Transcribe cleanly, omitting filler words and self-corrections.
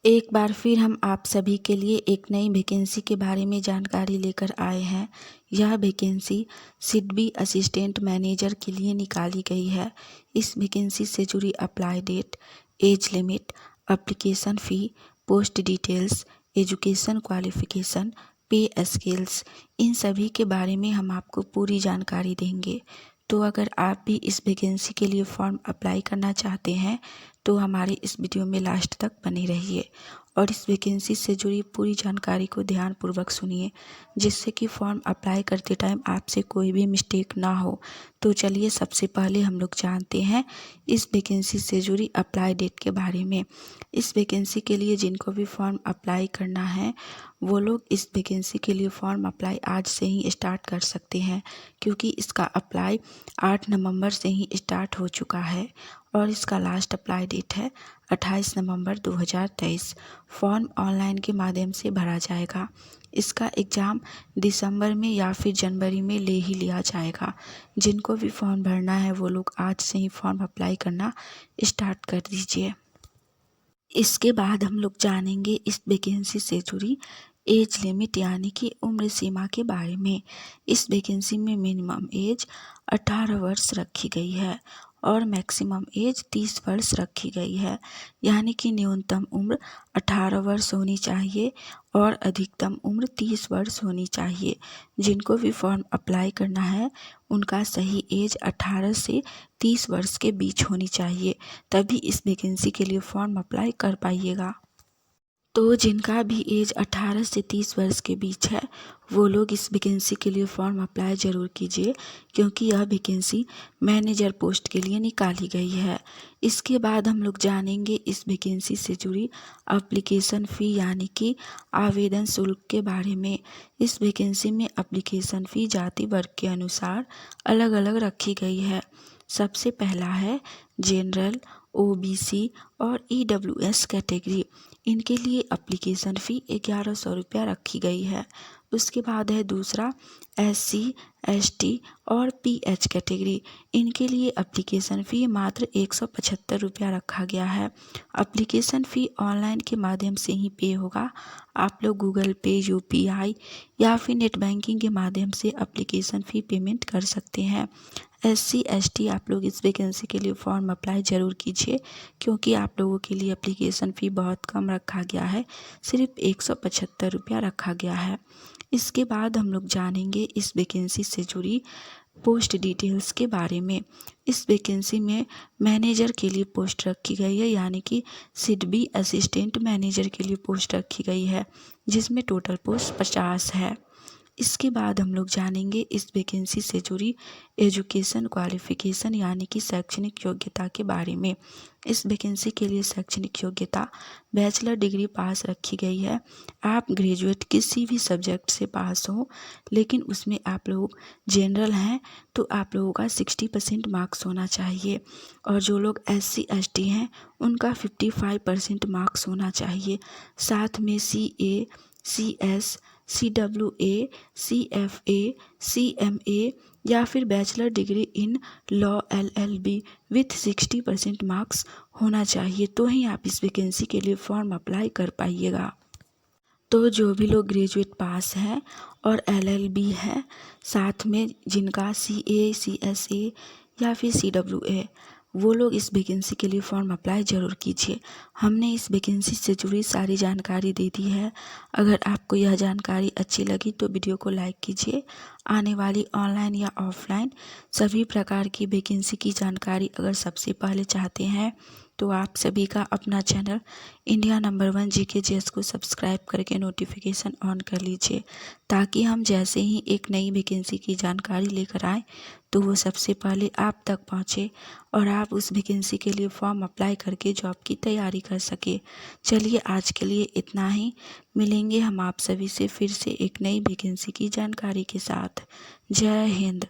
एक बार फिर हम आप सभी के लिए एक नई वैकेंसी के बारे में जानकारी लेकर आए हैं। यह वैकेंसी सिडबी असिस्टेंट मैनेजर के लिए निकाली गई है। इस वैकेंसी से जुड़ी apply date, age limit, application fee, post details, education qualification, pay scales, इन सभी के बारे में हम आपको पूरी जानकारी देंगे। तो अगर आप भी इस वैकेंसी के लिए फॉर्म अप्लाई करना चाहते हैं तो हमारे इस वीडियो में लास्ट तक बने रहिए और इस वैकेंसी से जुड़ी पूरी जानकारी को ध्यानपूर्वक सुनिए, जिससे कि फॉर्म अप्लाई करते टाइम आपसे कोई भी मिस्टेक ना हो। तो चलिए सबसे पहले हम लोग जानते हैं इस वैकेंसी से जुड़ी अप्लाई डेट के बारे में। इस वैकेंसी के लिए जिनको भी फॉर्म अप्लाई करना है वो लोग इस वैकेंसी के लिए फॉर्म अप्लाई आज से ही स्टार्ट कर सकते हैं, क्योंकि इसका अप्लाई 8 नवंबर से ही स्टार्ट हो चुका है और इसका लास्ट अप्लाई डेट है 28 नवंबर 2023। फॉर्म ऑनलाइन के माध्यम से भरा जाएगा। इसका एग्ज़ाम दिसंबर में या फिर जनवरी में ले ही लिया जाएगा। जिनको भी फॉर्म भरना है वो लोग आज से ही फॉर्म अप्लाई करना स्टार्ट कर दीजिए। इसके बाद हम लोग जानेंगे इस वैकेंसी से जुड़ी एज लिमिट यानी कि उम्र सीमा के बारे में। इस वैकेंसी में मिनिमम एज 18 वर्ष रखी गई है और मैक्सिमम एज 30 वर्ष रखी गई है, यानी कि न्यूनतम उम्र 18 वर्ष होनी चाहिए और अधिकतम उम्र 30 वर्ष होनी चाहिए। जिनको भी फॉर्म अप्लाई करना है उनका सही एज 18 से 30 वर्ष के बीच होनी चाहिए, तभी इस वैकेंसी के लिए फॉर्म अप्लाई कर पाइएगा। तो जिनका भी एज 18 से 30 वर्ष के बीच है वो लोग इस वैकेंसी के लिए फॉर्म अप्लाई ज़रूर कीजिए, क्योंकि यह वैकेंसी मैनेजर पोस्ट के लिए निकाली गई है। इसके बाद हम लोग जानेंगे इस वैकेंसी से जुड़ी एप्लीकेशन फ़ी यानी कि आवेदन शुल्क के बारे में। इस वैकेंसी में एप्लीकेशन फ़ी जाति वर्ग के अनुसार अलग अलग रखी गई है। सबसे पहला है जनरल, ओबीसी और ईडब्ल्यूएस कैटेगरी। इनके लिए एप्लीकेशन फ़ी 1100 रुपया रखी गई है। उसके बाद है दूसरा एससी, एसटी और पीएच कैटेगरी। इनके लिए एप्लीकेशन फ़ी मात्र 175 रुपया रखा गया है। एप्लीकेशन फ़ी ऑनलाइन के माध्यम से ही पे होगा। आप लोग गूगल पे, यूपीआई या फिर नेट बैंकिंग के माध्यम से एप्लीकेशन फ़ी पेमेंट कर सकते हैं। एससी, एसटी आप लोग इस वैकेंसी के लिए फॉर्म अप्लाई ज़रूर कीजिए, क्योंकि आप लोगों के लिए एप्लीकेशन फ़ी बहुत कम रखा गया है, सिर्फ 175 रुपया रखा गया है। इसके बाद हम लोग जानेंगे इस वैकेंसी से जुड़ी पोस्ट डिटेल्स के बारे में। इस वैकेंसी में मैनेजर के लिए पोस्ट रखी गई है, यानी कि सिडबी असिस्टेंट मैनेजर के लिए पोस्ट रखी गई है, जिसमें टोटल पोस्ट 50 है। इसके बाद हम लोग जानेंगे इस वैकेंसी से जुड़ी एजुकेशन क्वालिफ़िकेशन यानी कि शैक्षणिक योग्यता के बारे में। इस वैकेंसी के लिए शैक्षणिक योग्यता बैचलर डिग्री पास रखी गई है। आप ग्रेजुएट किसी भी सब्जेक्ट से पास हो, लेकिन उसमें आप लोग जनरल हैं तो आप लोगों का 60% मार्क्स होना चाहिए, और जो लोग एससी एसटी हैं उनका 55% मार्क्स होना चाहिए। साथ में CA, CS, CWA, CFA, CMA या फिर bachelor degree in law LLB with 60% marks होना चाहिए, तो ही आप इस वैकेंसी के लिए फॉर्म अप्लाई कर पाइएगा। तो जो भी लोग ग्रेजुएट पास हैं और LLB है, साथ में जिनका CA, CSA या फिर CWA, वो लोग इस वैकेंसी के लिए फॉर्म अप्लाई ज़रूर कीजिए। हमने इस वैकेंसी से जुड़ी सारी जानकारी दे दी है। अगर आपको यह जानकारी अच्छी लगी तो वीडियो को लाइक कीजिए। आने वाली ऑनलाइन या ऑफलाइन सभी प्रकार की वैकेंसी की जानकारी अगर सबसे पहले चाहते हैं तो आप सभी का अपना चैनल इंडिया नंबर 1 GKGS को सब्सक्राइब करके नोटिफिकेशन ऑन कर लीजिए, ताकि हम जैसे ही एक नई वैकेंसी की जानकारी लेकर आए तो वो सबसे पहले आप तक पहुँचे और आप उस वैकेंसी के लिए फॉर्म अप्लाई करके जॉब की तैयारी कर सके। चलिए आज के लिए इतना ही। मिलेंगे हम आप सभी से फिर से एक नई वैकेंसी की जानकारी के साथ। जय हिंद।